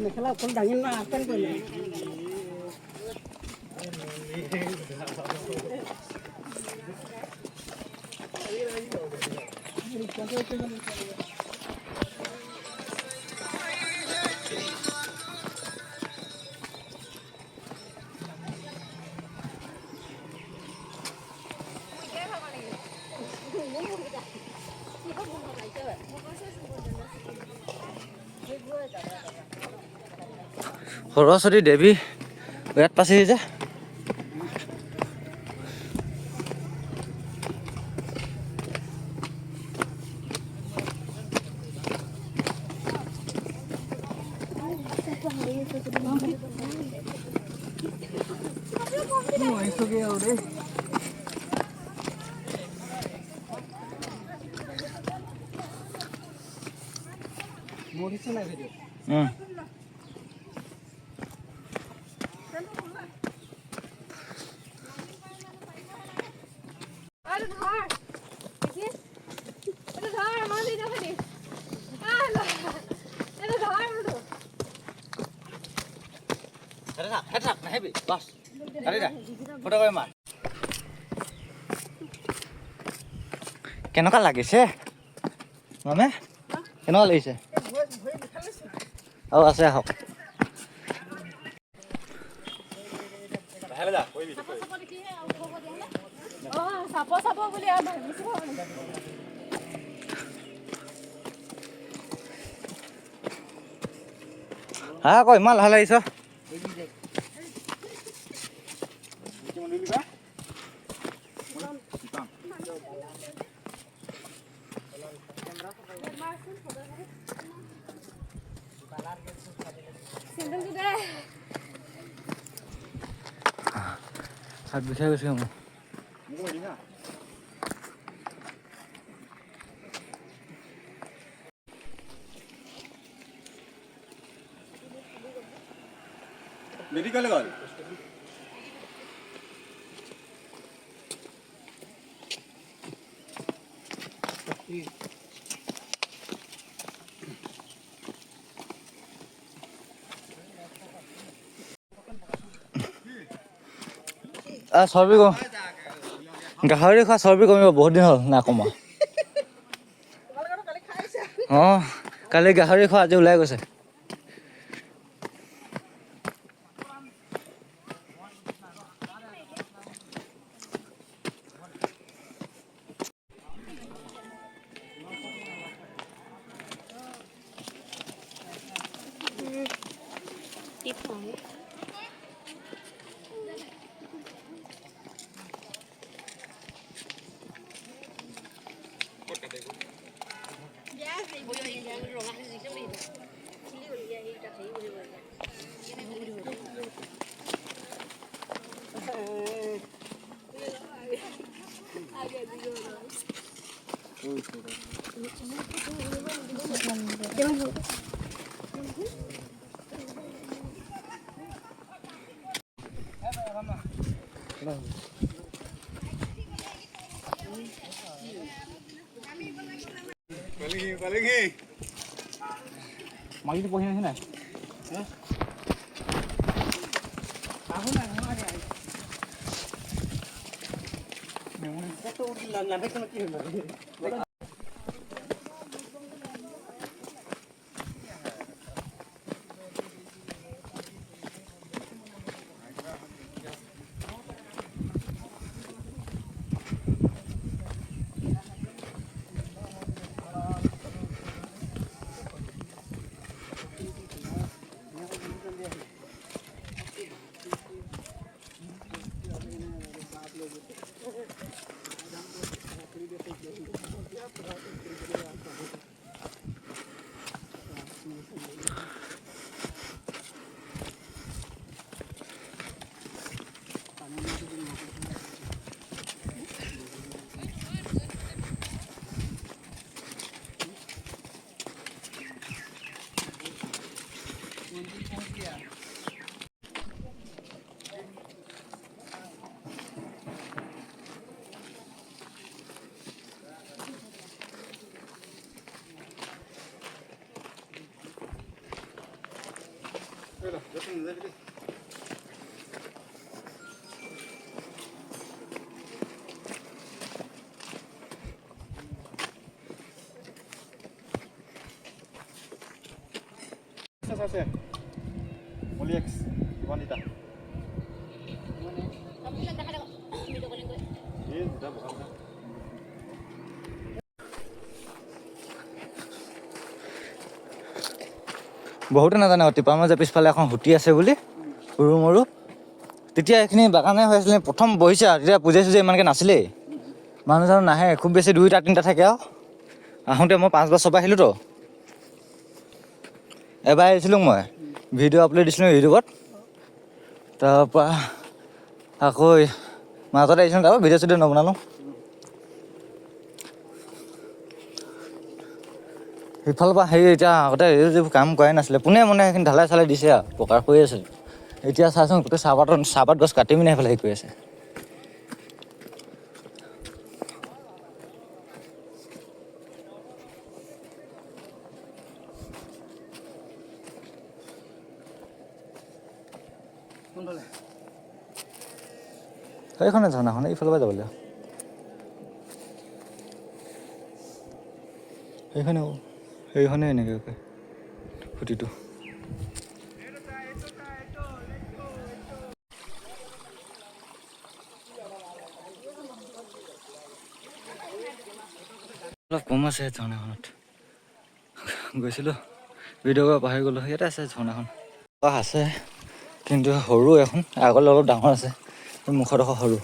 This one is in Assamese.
মেখেলা ফুল দাঙি না আটেন কৰিলে সৰস্বতী দেৱী ইয়াত পাইছেহি যে মৰিছে নাই ভিডিঅ কেনেকুৱা লাগিছে মানে কেনেকুৱা লাগিছে আৰু আছে আহক হা আকৌ ইমান লাহে লাগিছ হাত বিষাই গৈছে মোৰ মেডিকেল গ'ল চৰ্বি কম গাহৰি খোৱা চৰ্বি কমিব বহুত দিন হ'ল না কমা অঁ কালি গাহৰি খোৱা আজি ওলাই গৈছে মাগিটো পঢ়ি আছে নাই আছে মলিএক্স কিমান দিতা বহুতে নাজানে টিপাৰ মাজে পিছফালে এখন সুতি আছে বুলি সৰু মৰু তেতিয়া এইখিনি বাগানে হৈ আছিলে প্ৰথম বহিছে আৰু তেতিয়া পূজা চুজা ইমানকৈ নাছিলেই মানুহ জানো নাহে খুব বেছি 2টা 3টা থাকে আৰু আহোঁতে মই 5 বছৰ পৰা আহিলোঁতো এবাৰ আহিছিলোঁ মই ভিডিঅ' আপলোড দিছিলোঁ ইউটিউবত তাৰপৰা আকৌ মাজতে আহিছিলোঁ তাৰপৰা ভিডিঅ' চিডিঅ' নবনালোঁ সিফালৰ পৰা হেৰি এতিয়া আগতে যিবোৰ কাম কৰাই নাছিলে পোনে মানে সেইখিনি ঢালাই চালাই দিছে আৰু পকাৰ কৰি আছে এতিয়া চাচোন গোটেই চাহপাত গছ কাটি পিনে সেইফালে হেৰি কৰি আছে সেইখনে ঝৰ্ণাখন এইফালৰ পৰা যাব লাগিব সেইখনে এনেকৈ কয় খুঁটিটো অলপ কম আছে ঝৰ্ণাখনত গৈছিলোঁ ভিডিঅ' কৰিব পাহৰি গ'লোঁ ইয়াতে আছে ঝৰ্ণাখন আছে কিন্তু সৰু এখন আগলৈ অলপ ডাঙৰ আছে মুখডোখৰ সৰু